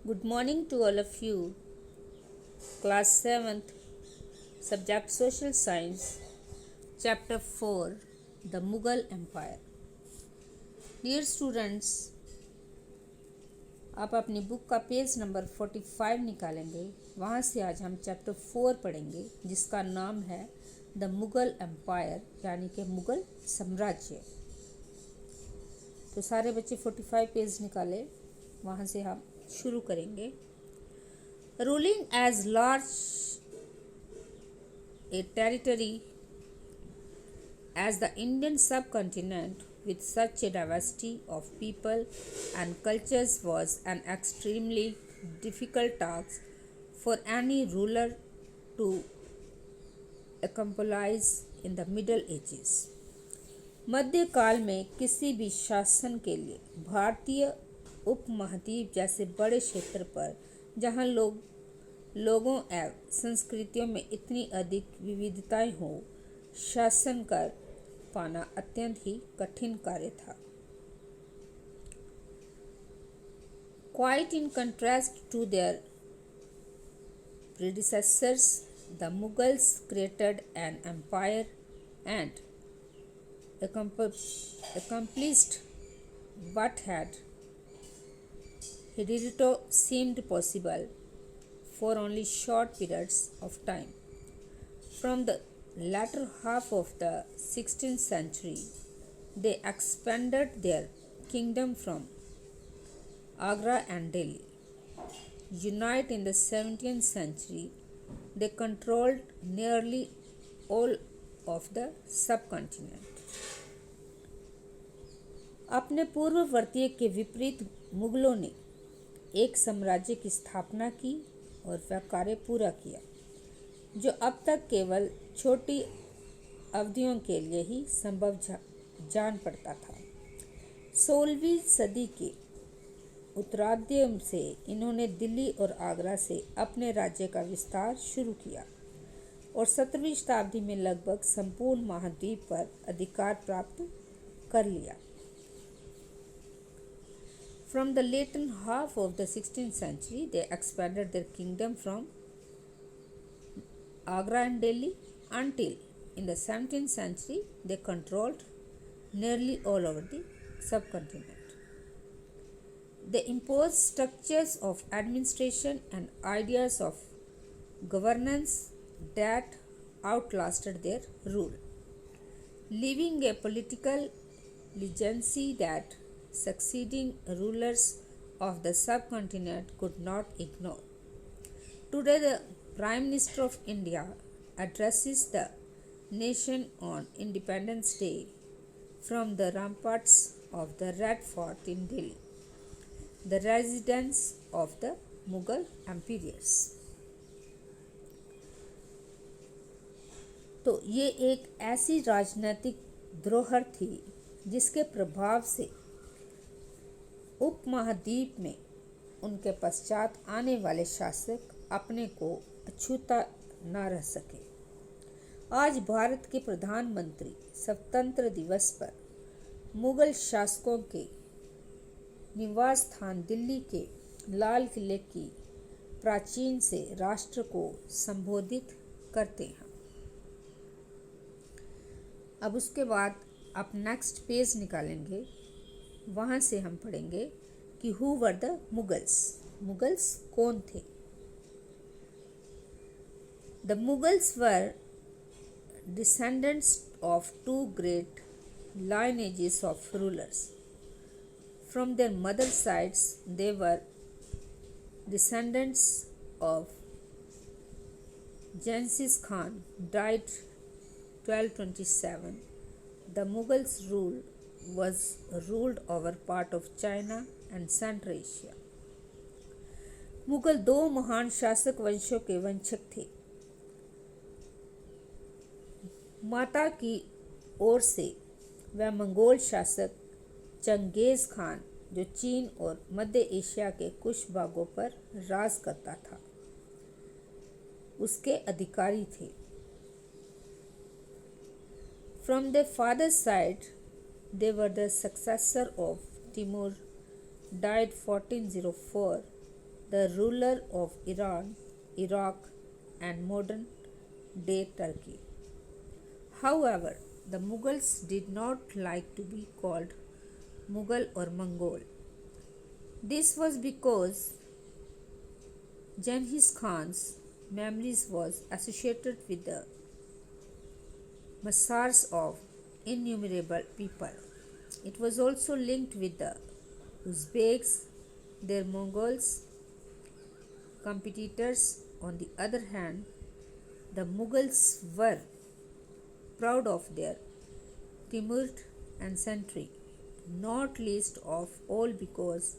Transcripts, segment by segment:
Good morning to all of you. Class 7th, subject Social Science, Chapter 4, The Mughal Empire. Dear students, आप अपनी book का page number 45 निकालेंगे। वहाँ से आज हम चैप्टर 4 पढ़ेंगे जिसका नाम है द मुग़ल एम्पायर यानी कि मुग़ल साम्राज्य। तो सारे बच्चे 45 पेज निकाले, वहाँ से हम शुरू करेंगे। Ruling as large a territory as the Indian subcontinent with such a diversity of people and cultures was an extremely difficult task for any ruler to accomplish in the Middle Ages. मध्यकाल में किसी भी शासन के लिए भारतीय उपमहाद्वीप जैसे बड़े क्षेत्र पर जहाँ लोगों एवं संस्कृतियों में इतनी अधिक विविधताएं हो, शासन कर पाना अत्यंत ही कठिन कार्य था। Quite in contrast to their predecessors, the Mughals created an empire and accomplished what had hitherto seemed possible for only short periods of time. From the latter half of the 16th century, they expanded their kingdom from Agra and Delhi. United in the 17th century, they controlled nearly all of the subcontinent. अपने पूर्ववर्तीय के विपरीत मुगलों ने एक साम्राज्य की स्थापना की और वह कार्य पूरा किया जो अब तक केवल छोटी अवधियों के लिए ही संभव जान पड़ता था। 16वीं सदी के उत्तरार्ध से इन्होंने दिल्ली और आगरा से अपने राज्य का विस्तार शुरू किया और 17वीं शताब्दी में लगभग संपूर्ण महाद्वीप पर अधिकार प्राप्त कर लिया। From the later half of the 16th century, they expanded their kingdom from Agra and Delhi until in the 17th century they controlled nearly all over the subcontinent. They imposed structures of administration and ideas of governance that outlasted their rule, leaving a political legacy that succeeding rulers of the subcontinent could not ignore. Today, the Prime Minister of India addresses the nation on Independence Day from the ramparts of the Red Fort in Delhi, the residence of the Mughal emperors. तो ये एक ऐसी राजनीतिक धरोहर थी जिसके प्रभाव से उपमहाद्वीप में उनके पश्चात आने वाले शासक अपने को अछूता न रह सके। आज भारत के प्रधानमंत्री स्वतंत्र दिवस पर मुगल शासकों के निवास स्थान दिल्ली के लाल किले की प्राचीन से राष्ट्र को संबोधित करते हैं। अब उसके बाद आप नेक्स्ट पेज निकालेंगे, वहाँ से हम पढ़ेंगे कि who were the Mughals. Mughals कौन थे? The Mughals were descendants of two great lineages of rulers. From their mother sides, they were descendants of Genghis Khan, died 1227. The Mughals ruled over part of China and Central Asia. Mughal दो महान शासक वंशों के वंशक थे। माता की ओर से वह मंगोल शासक चंगेज खान जो चीन और मध्य एशिया के कुछ भागों पर राज करता था, उसके अधिकारी थे। From their father's side, they were the successor of Timur, died 1404, the ruler of Iran, Iraq, and modern day Turkey. However, the Mughals did not like to be called Mughal or Mongol. This was because Genghis Khan's memories was associated with the massacres of innumerable people. It was also linked with the Uzbeks, their Mongols competitors. On the other hand, the Mughals were proud of their Timur ancestry, not least of all because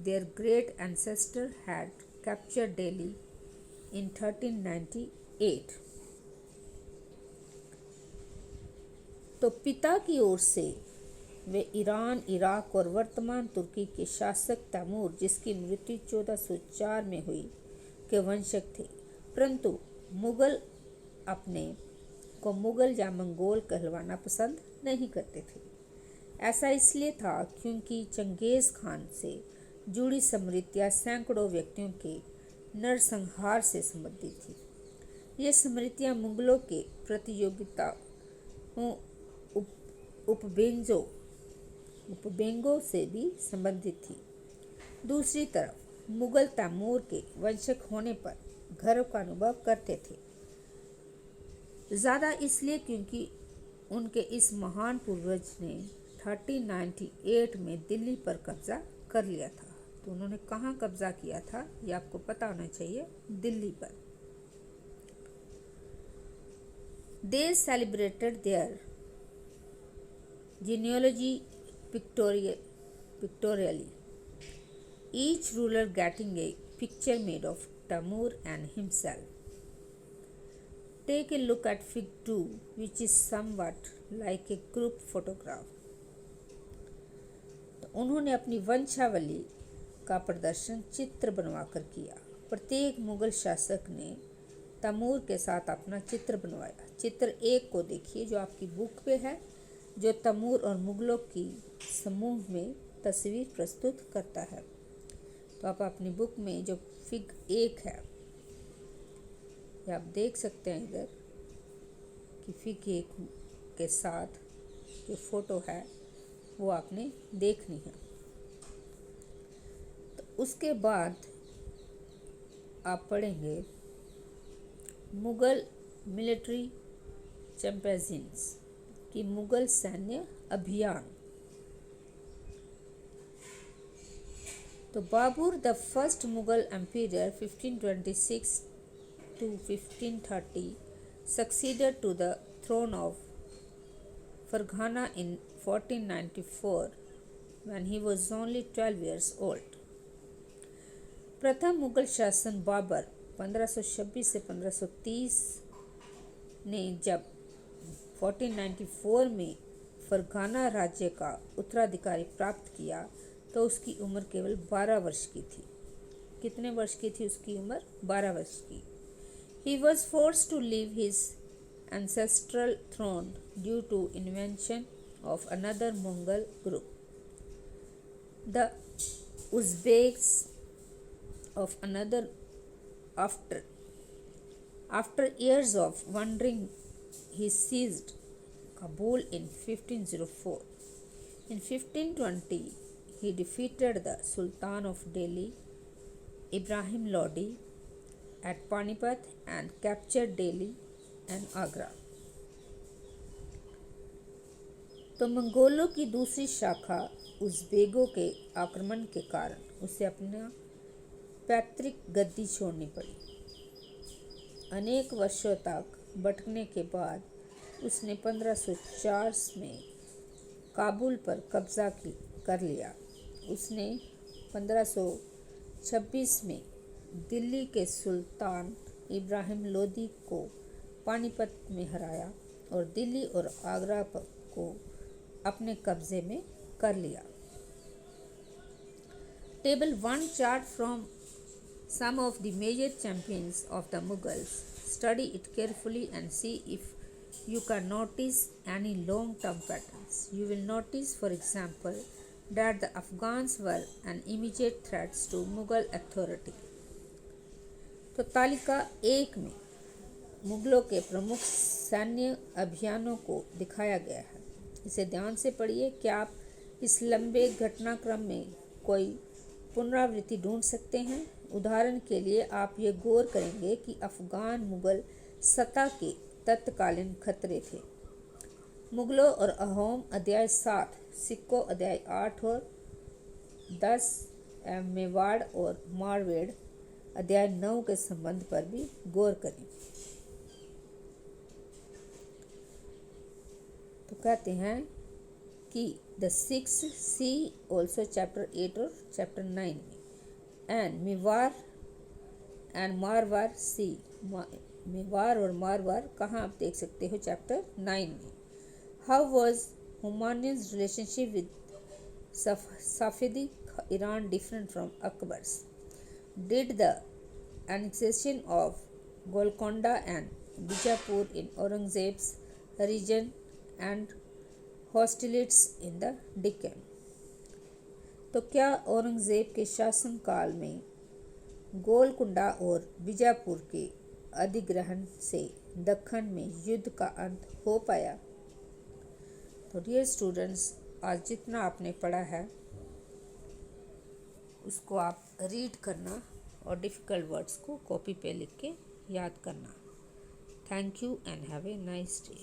their great ancestor had captured Delhi in 1398. तो पिता की ओर से वे Iran, Iraq और वर्तमान तुर्की के शासक तैमूर, जिसकी मृत्यु 1404 में हुई, के वंशज थे, परंतु मुगल अपने को मुगल या मंगोल कहलवाना पसंद नहीं करते थे। ऐसा इसलिए था क्योंकि चंगेज़ खान से जुड़ी स्मृतियाँ सैकड़ों व्यक्तियों के नरसंहार से संबंधित थी। ये स्मृतियाँ मुगलों के प्रतियोगिताओं उपबेंगों से भी संबंधित थी। दूसरी तरफ मुगल तैमूर के वंशज होने पर गर्व का अनुभव करते थे, ज़्यादा इसलिए क्योंकि उनके इस महान पूर्वज ने 1398 में दिल्ली पर कब्जा कर लिया था। तो उन्होंने कहाँ कब्जा किया था ये आपको पता होना चाहिए, दिल्ली पर। They celebrated their genealogy pictorially, each ruler getting a picture made of Tamur and himself. Take a look at Fig 2, which is somewhat like a group photograph. तो उन्होंने अपनी वंशावली का प्रदर्शन चित्र बनवाकर किया। प्रत्येक मुगल शासक ने तैमूर के साथ अपना चित्र बनवाया। चित्र 1 को देखिए जो आपकी बुक पे है, जो तैमूर और मुगलों की समूह में तस्वीर प्रस्तुत करता है। तो आप अपनी बुक में जो फिग 1 है ये आप देख सकते हैं इधर कि फिग 1 के साथ जो फोटो है वो आपने देखनी है। तो उसके बाद आप पढ़ेंगे मुगल मिलिट्री चैंपियंस की मुगल सैन्य अभियान। तो Babur the first Mughal empire 1526 to 1530 succeeded to the throne of Farghana in 1494 when he was only 12 years old. प्रथम मुगल शासन बाबर 1526 से 1530 ने जब 1494 में फरगाना राज्य का उत्तराधिकारी प्राप्त किया तो उसकी उम्र केवल 12 वर्ष की थी। कितने वर्ष की थी उसकी उम्र? 12 वर्ष की। He was forced to leave his ancestral throne due to invention of another Mongol group, the Uzbeks of another. After years of wandering, he seized Kabul in 1504. In 1520, he defeated the Sultan of Delhi, Ibrahim Lodi, at Panipat and captured Delhi and Agra. तो मंगोलों की दूसरी शाखा उज़्बेकों के आक्रमण के कारण उसे अपना पैतृक गद्दी छोड़नी पड़ी। अनेक वर्षों तक भटकने के बाद उसने 1504 में काबुल पर कब्जा कर लिया। उसने 1526 में दिल्ली के सुल्तान इब्राहिम लोदी को पानीपत में हराया और दिल्ली और आगरा को अपने कब्जे में कर लिया। Table 1 chart from some of the major champions of the Mughals. Study it carefully and see if you can notice any long-term patterns. You will notice, for example, that the Afghans were an immediate threat to Mughal authority. तो तालिका 1 में मुगलों के प्रमुख सैन्य अभियानों को दिखाया गया है। इसे ध्यान से पढ़िए। क्या आप इस लंबे घटनाक्रम में कोई पुनरावृत्ति ढूंढ सकते हैं? उदाहरण के लिए आप ये गौर करेंगे कि अफगान मुगल सत्ता के तत्कालीन खतरे थे। मुगलों और अहोम अध्याय 7, सिक्कों अध्याय 8 और 10, मेवाड़ और मारवाड़ अध्याय 9 के संबंध पर भी गौर करें। तो कहते हैं कि द 6 सी ऑल्सो चैप्टर 8 और चैप्टर 9 में, एंड मेवाड़ एंड मारवाड़ सी, मेवाड़ और मारवाड़ कहाँ आप देख सकते हो चैप्टर 9 में। How was Humayun's relationship with Safavid Iran different from Akbar's? Did the annexation of Golconda and Bijapur in Aurangzeb's region and hostilities in the Deccan? तो क्या औरंगजेब के शासनकाल में गोलकुंडा और बीजापुर के अधिग्रहण से दक्कन में युद्ध का अंत हो पाया? तो डियर स्टूडेंट्स, आज जितना आपने पढ़ा है उसको आप रीड करना और डिफ़िकल्ट वर्ड्स को कॉपी पे लिख के याद करना। Thank you and have a nice day.